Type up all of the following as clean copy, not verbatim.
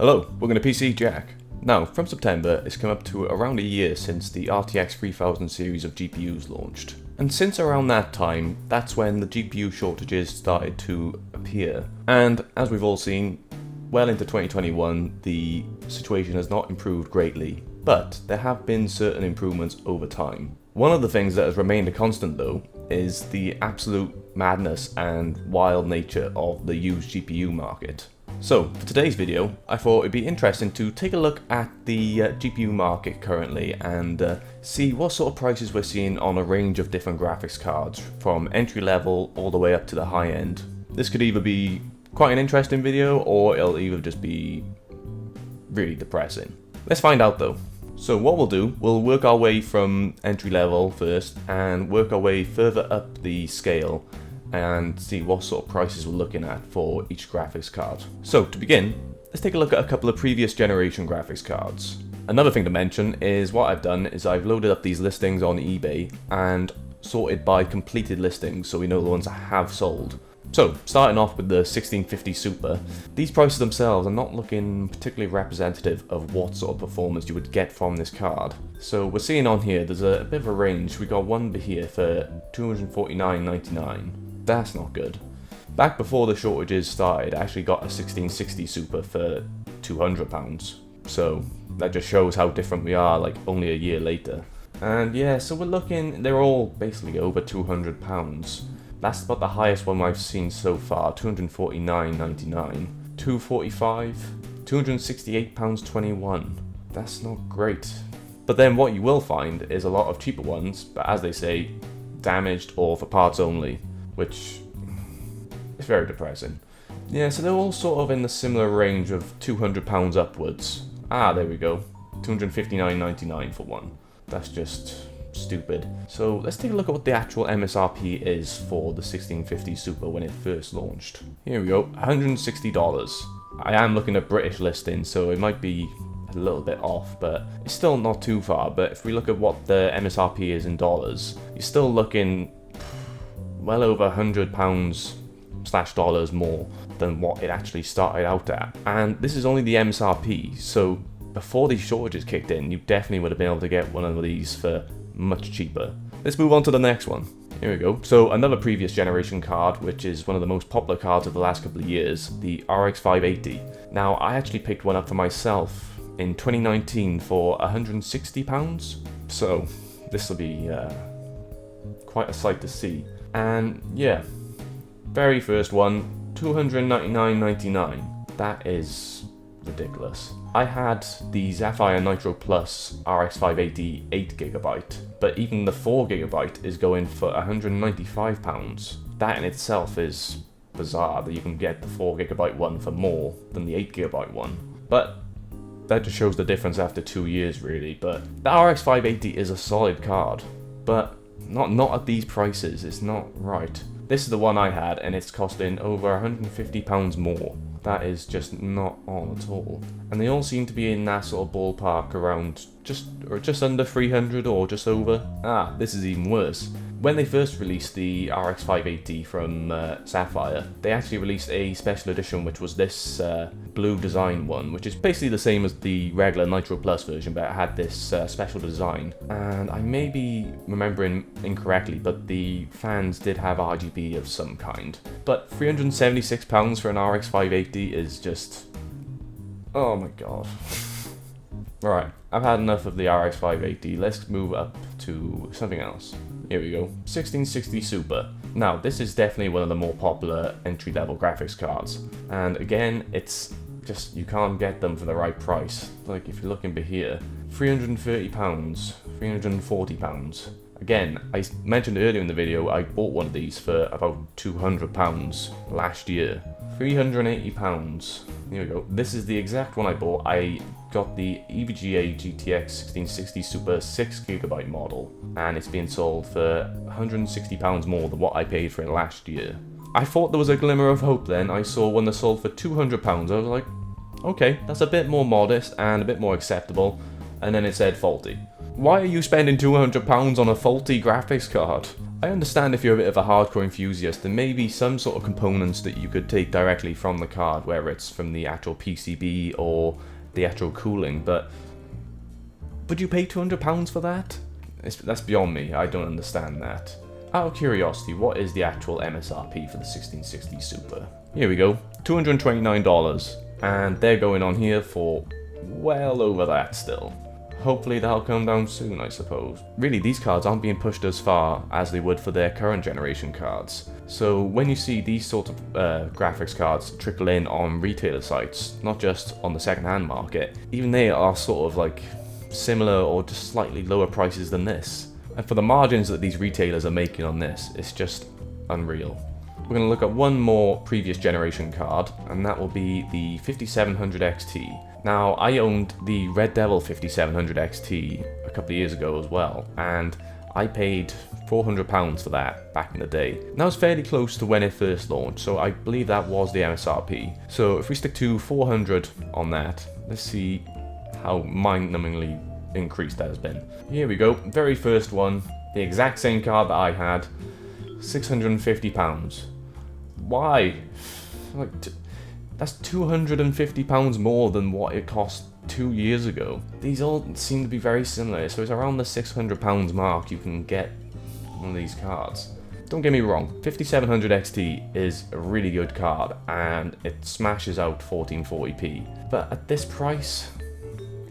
Hello, welcome to PC Jack. Now, from September, it's come up to around a year since the RTX 3000 series of GPUs launched. And since around that time, that's when the GPU shortages started to appear. And as we've all seen, well into 2021, the situation has not improved greatly, but there have been certain improvements over time. One of the things that has remained a constant though, is the absolute madness and wild nature of the used GPU market. So, for today's video, I thought it'd be interesting to take a look at the GPU market currently and see what sort of prices we're seeing on a range of different graphics cards, from entry level all the way up to the high end. This could either be quite an interesting video, or it'll either just be really depressing. Let's find out though. So what we'll do, we'll work our way from entry level first and work our way further up the scale and see what sort of prices we're looking at for each graphics card. So to begin, let's take a look at a couple of previous generation graphics cards. Another thing to mention is what I've done is I've loaded up these listings on eBay and sorted by completed listings so we know the ones that have sold. So, starting off with the 1650 Super, these prices themselves are not looking particularly representative of what sort of performance you would get from this card. So we're seeing on here, there's a bit of a range. We got one here for $249.99. That's not good. Back before the shortages started, I actually got a 1660 Super for £200. So that just shows how different we are, like only a year later. And yeah, so we're looking, they're all basically over £200. That's about the highest one I've seen so far, £249.99. £245, £268.21. That's not great. But then what you will find is a lot of cheaper ones, but as they say, damaged or for parts only, which is very depressing. Yeah, so they're all sort of in the similar range of £200 upwards. Ah, there we go. £259.99 for one. That's just stupid. So let's take a look at what the actual MSRP is for the 1650 Super when it first launched. Here we go, $160. I am looking at British listings, so it might be a little bit off, but it's still not too far. But if we look at what the MSRP is in dollars, you're still looking well over £100/dollars more than what it actually started out at. And this is only the MSRP, so before these shortages kicked in, you definitely would have been able to get one of these for much cheaper. Let's move on to the next one. Here we go. So another previous generation card, which is one of the most popular cards of the last couple of years, the RX 580. Now, I actually picked one up for myself in 2019 for £160. So this will be quite a sight to see. And yeah, very first one, $299.99. That is ridiculous. I had the Sapphire Nitro Plus RX 580 8GB, but even the 4GB is going for £195. That in itself is bizarre that you can get the 4GB one for more than the 8GB one. But that just shows the difference after 2 years really. But the RX 580 is a solid card, but not at these prices. It's not right. This is the one I had and it's costing over £150 more. That is just not on at all. And they all seem to be in that sort of ballpark around just under 300 or just over. Ah, this is even worse. When they first released the RX 580 from Sapphire, they actually released a special edition which was this blue design one, which is basically the same as the regular Nitro Plus version, but it had this special design. And I may be remembering incorrectly, but the fans did have RGB of some kind. But £376 for an RX 580 is just... oh my god. Alright, I've had enough of the RX 580, let's move up to something else. Here we go, 1660 Super. Now, this is definitely one of the more popular entry-level graphics cards. And again, it's just, you can't get them for the right price. Like, if you're looking here, £330, £340. Again, I mentioned earlier in the video, I bought one of these for about £200 last year. £380. Here we go. This is the exact one I bought. I got the EVGA GTX 1660 Super 6GB model, and it's being sold for £160 more than what I paid for it last year. I thought there was a glimmer of hope then. I saw one that sold for £200. I was like, okay, that's a bit more modest and a bit more acceptable. And then it said faulty. Why are you spending £200 on a faulty graphics card? I understand if you're a bit of a hardcore enthusiast, there may be some sort of components that you could take directly from the card, whether it's from the actual PCB or the actual cooling, but would you pay £200 for that? That's beyond me, I don't understand that. Out of curiosity, what is the actual MSRP for the 1660 Super? Here we go, $229, and they're going on here for well over that still. Hopefully that'll come down soon, I suppose. Really, these cards aren't being pushed as far as they would for their current generation cards. So when you see these sort of graphics cards trickle in on retailer sites, not just on the second-hand market, even they are sort of like similar or just slightly lower prices than this. And for the margins that these retailers are making on this, it's just unreal. We're going to look at one more previous generation card, and that will be the 5700 XT. Now, I owned the Red Devil 5700 XT a couple of years ago as well, and I paid £400 for that back in the day. And that was fairly close to when it first launched, so I believe that was the MSRP. So if we stick to 400 on that, let's see how mind-numbingly increased that has been. Here we go, very first one, the exact same card that I had, £650. Why? Like, that's £250 more than what it cost 2 years ago. These all seem to be very similar, so it's around the £600 mark you can get one of these cards. Don't get me wrong, 5700 XT is a really good card and it smashes out 1440p, but at this price,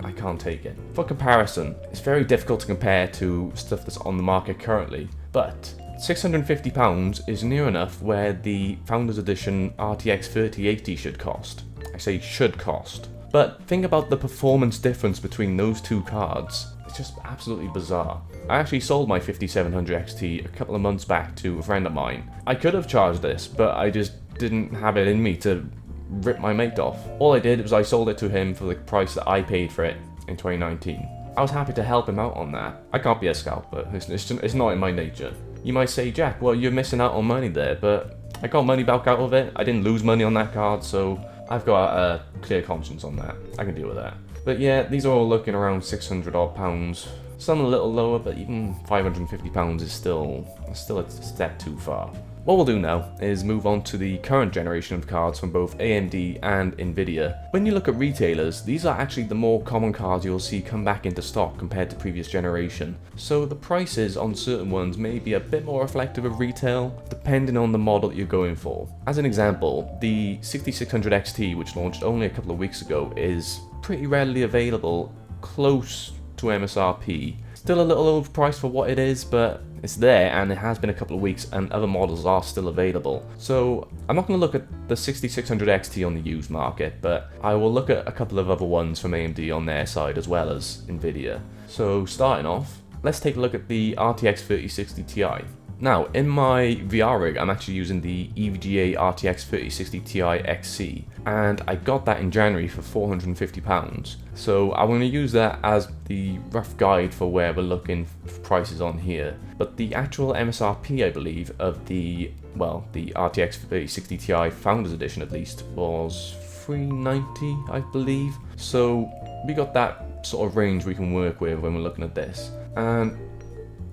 I can't take it. For comparison, it's very difficult to compare to stuff that's on the market currently, but £650 is near enough where the Founders Edition RTX 3080 should cost. I say should cost. But think about the performance difference between those two cards. It's just absolutely bizarre. I actually sold my 5700 XT a couple of months back to a friend of mine. I could have charged this, but I just didn't have it in me to rip my mate off. All I did was I sold it to him for the price that I paid for it in 2019. I was happy to help him out on that. I can't be a scalper, it's not in my nature. You might say, Jack, well, you're missing out on money there, but I got money back out of it. I didn't lose money on that card, so I've got a clear conscience on that. I can deal with that. But yeah, these are all looking around £600 odd. Some a little lower, but even £550 is still a step too far. What we'll do now is move on to the current generation of cards from both AMD and Nvidia. When you look at retailers, these are actually the more common cards you'll see come back into stock compared to previous generation. So the prices on certain ones may be a bit more reflective of retail, depending on the model you're going for. As an example, the 6600 XT, which launched only a couple of weeks ago, is pretty readily available, close to MSRP. Still a little overpriced for what it is, but it's there and it has been a couple of weeks and other models are still available. So I'm not going to look at the 6600 XT on the used market, but I will look at a couple of other ones from AMD on their side as well as Nvidia. So starting off, let's take a look at the RTX 3060 Ti. Now, in my VR rig, I'm actually using the EVGA RTX 3060 Ti XC, and I got that in January for £450. So I'm going to use that as the rough guide for where we're looking for prices on here. But the actual MSRP, I believe, of the RTX 3060 Ti Founders Edition at least, was $390, I believe. So we got that sort of range we can work with when we're looking at this. And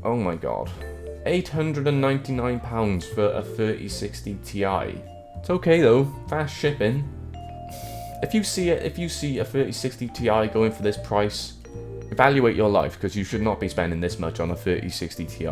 oh my god. £899 for a 3060 Ti. It's okay though, fast shipping. If you see a 3060 Ti going for this price, evaluate your life, because you should not be spending this much on a 3060 Ti.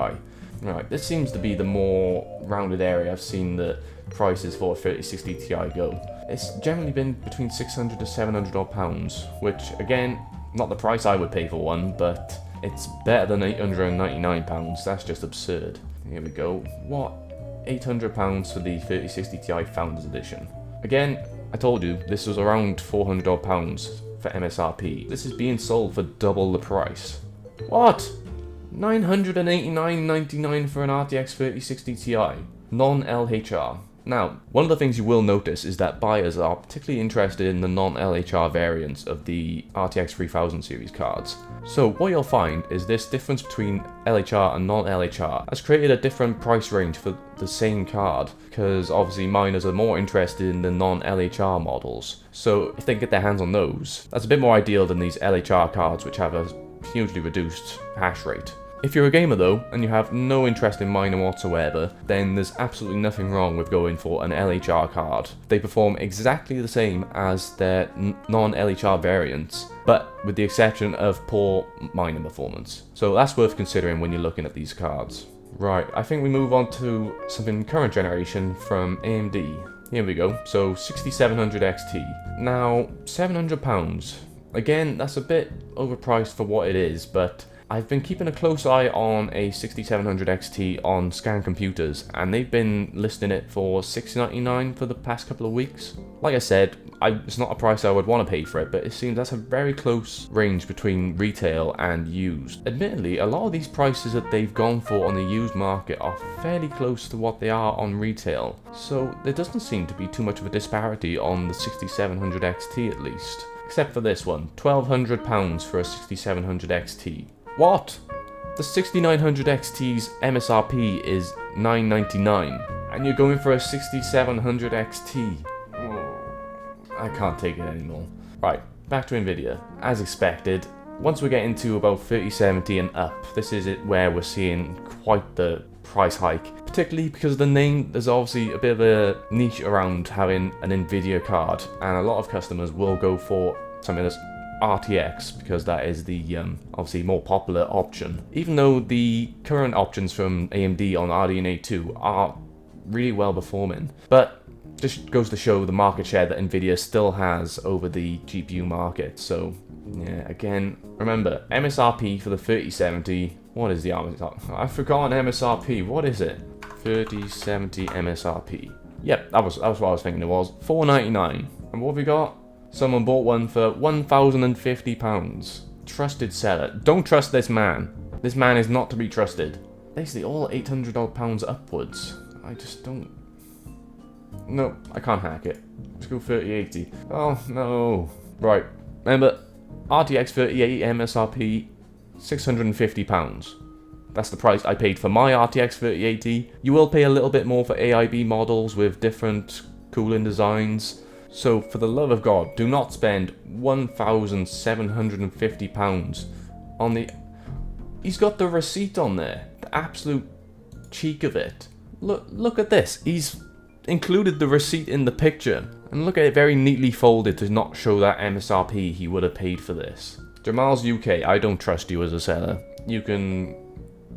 Right, this seems to be the more rounded area I've seen the prices for a 3060 Ti go. It's generally been between £600 to £700 odd pounds, which again, not the price I would pay for one, but it's better than £899, that's just absurd. Here we go, what? £800 for the 3060 Ti Founders Edition. Again, I told you, this was around £400 odd pounds for MSRP. This is being sold for double the price. What? $989.99 for an RTX 3060 Ti, non-LHR. Now, one of the things you will notice is that buyers are particularly interested in the non-LHR variants of the RTX 3000 series cards. So what you'll find is this difference between LHR and non-LHR has created a different price range for the same card, because obviously miners are more interested in the non-LHR models. So if they can get their hands on those, that's a bit more ideal than these LHR cards which have a hugely reduced hash rate. If you're a gamer though, and you have no interest in mining whatsoever, then there's absolutely nothing wrong with going for an LHR card. They perform exactly the same as their non-LHR variants, but with the exception of poor mining performance. So that's worth considering when you're looking at these cards. Right, I think we move on to something current generation from AMD. Here we go, so 6700 XT. Now, £700. Again, that's a bit overpriced for what it is, but I've been keeping a close eye on a 6700 XT on Scan Computers, and they've been listing it for $6.99 for the past couple of weeks. Like I said, it's not a price I would want to pay for it, but it seems that's a very close range between retail and used. Admittedly, a lot of these prices that they've gone for on the used market are fairly close to what they are on retail, so there doesn't seem to be too much of a disparity on the 6700 XT at least. Except for this one, £1,200 for a 6700 XT. What? The 6900 XT's MSRP is $999, and you're going for a 6700 XT. I can't take it anymore. Right, back to Nvidia. As expected, once we get into about 3070 and up, this is it where we're seeing quite the price hike. Particularly because of the name, there's obviously a bit of a niche around having an Nvidia card, and a lot of customers will go for something that's RTX because that is the obviously more popular option. Even though the current options from AMD on RDNA 2 are really well performing, but this goes to show the market share that Nvidia still has over the GPU market. So yeah, again, remember MSRP for the 3070. What is the MSRP? I've forgotten MSRP. What is it? 3070 MSRP. Yep, that was what I was thinking it was. $499. And what have we got? Someone bought one for £1,050. Trusted seller. Don't trust this man. This man is not to be trusted. Basically all £800 odd upwards. I just don't... No, I can't hack it. Let's go 3080. Oh, no. Right. Remember, RTX 3080 MSRP, £650. That's the price I paid for my RTX 3080. You will pay a little bit more for AIB models with different cooling designs. So, for the love of God, do not spend £1,750 on the... He's got the receipt on there. The absolute cheek of it. Look at this. He's included the receipt in the picture. And look at it, very neatly folded to not show that MSRP he would have paid for this. Jamal's UK, I don't trust you as a seller. You can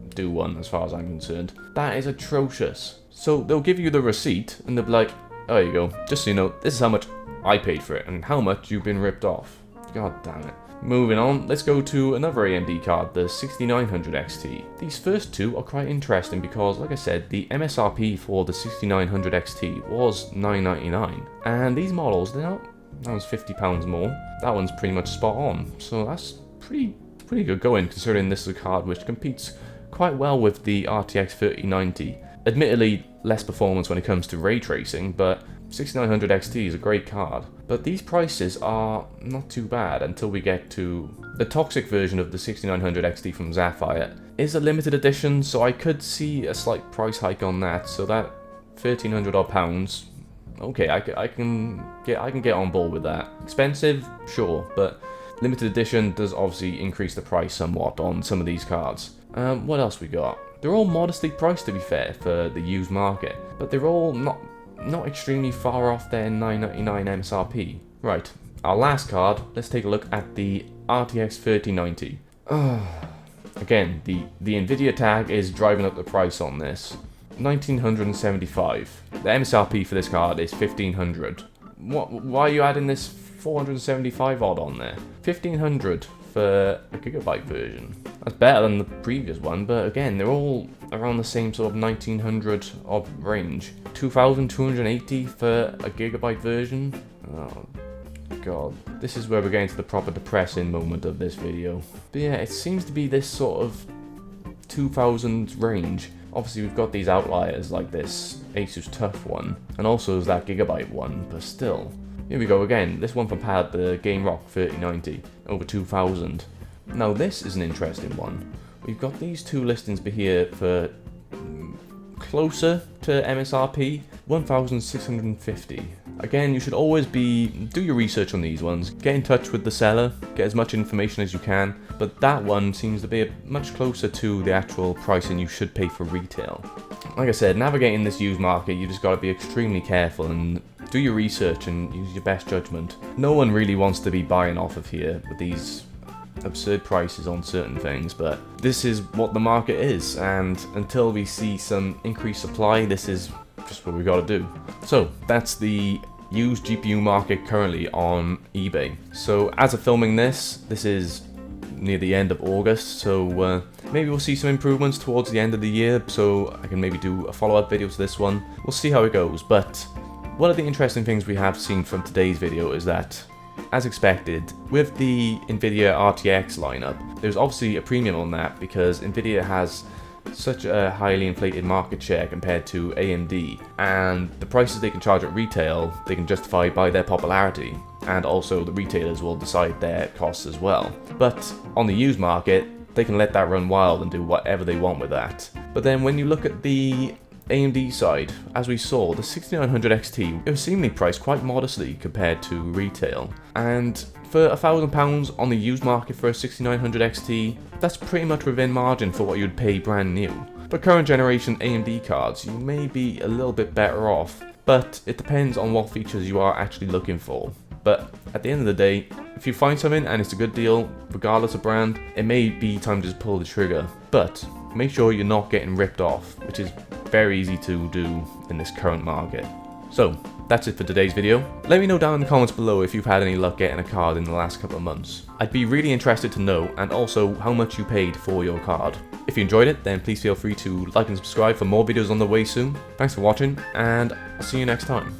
do one as far as I'm concerned. That is atrocious. So, they'll give you the receipt and they'll be like, there you go, just so you know, this is how much I paid for it and how much you've been ripped off. God damn it. Moving on, let's go to another AMD card, the 6900 XT. These first two are quite interesting because, like I said, the MSRP for the 6900 XT was $999. And these models, that one's £50 more. That one's pretty much spot on. So that's pretty good going, considering this is a card which competes quite well with the RTX 3090. Admittedly, less performance when it comes to ray tracing, but 6900 XT is a great card. But these prices are not too bad until we get to the toxic version of the 6900 XT from Sapphire. Is a limited edition, so I could see a slight price hike on that. So that £1,300 odd pounds, okay, I can get on board with that. Expensive, sure, but limited edition does obviously increase the price somewhat on some of these cards. What else we got? They're all modestly priced, to be fair, for the used market, but they're all not extremely far off their $999 MSRP. Right, our last card, let's take a look at the RTX 3090. Again, the Nvidia tag is driving up the price on this. $1,975. The MSRP for this card is $1,500. Why are you adding this 475 odd on there? $1,500 for a gigabyte version. That's better than the previous one, but again, they're all around the same sort of 1900 odd range. 2,280 for a gigabyte version. Oh god, this is where we're getting to the proper depressing moment of this video. But yeah, it seems to be this sort of 2000 range. Obviously, we've got these outliers like this Asus TUF one, and also there's that gigabyte one, but still. Here we go again, this one from Pad, the Game Rock 3090, over 2000. Now this is an interesting one. We've got these two listings here for closer to MSRP, 1,650. Again, you should always do your research on these ones, get in touch with the seller, get as much information as you can, but that one seems to be much closer to the actual pricing you should pay for retail. Like I said, navigating this used market, you just got to be extremely careful and do your research and use your best judgment. No one really wants to be buying off of here with these absurd prices on certain things, but this is what the market is, and until we see some increased supply, this is just what we got to do. So that's the used GPU market currently on eBay. So as of filming this is near the end of August, so maybe we'll see some improvements towards the end of the year, so I can maybe do a follow-up video to this one. We'll see how it goes, but one of the interesting things we have seen from today's video is that, as expected, with the Nvidia RTX lineup, there's obviously a premium on that because Nvidia has such a highly inflated market share compared to AMD, and the prices they can charge at retail they can justify by their popularity, and also the retailers will decide their costs as well. But on the used market, they can let that run wild and do whatever they want with that. But then when you look at the AMD side, as we saw, the 6900 XT, it was seemingly priced quite modestly compared to retail, and for £1,000 on the used market for a 6900 XT, that's pretty much within margin for what you'd pay brand new. For current generation AMD cards, you may be a little bit better off, but it depends on what features you are actually looking for. But at the end of the day, if you find something and it's a good deal, regardless of brand, it may be time to just pull the trigger. But make sure you're not getting ripped off, which is very easy to do in this current market. So that's it for today's video. Let me know down in the comments below if you've had any luck getting a card in the last couple of months. I'd be really interested to know, and also how much you paid for your card. If you enjoyed it, then please feel free to like and subscribe for more videos on the way soon. Thanks for watching, and I'll see you next time.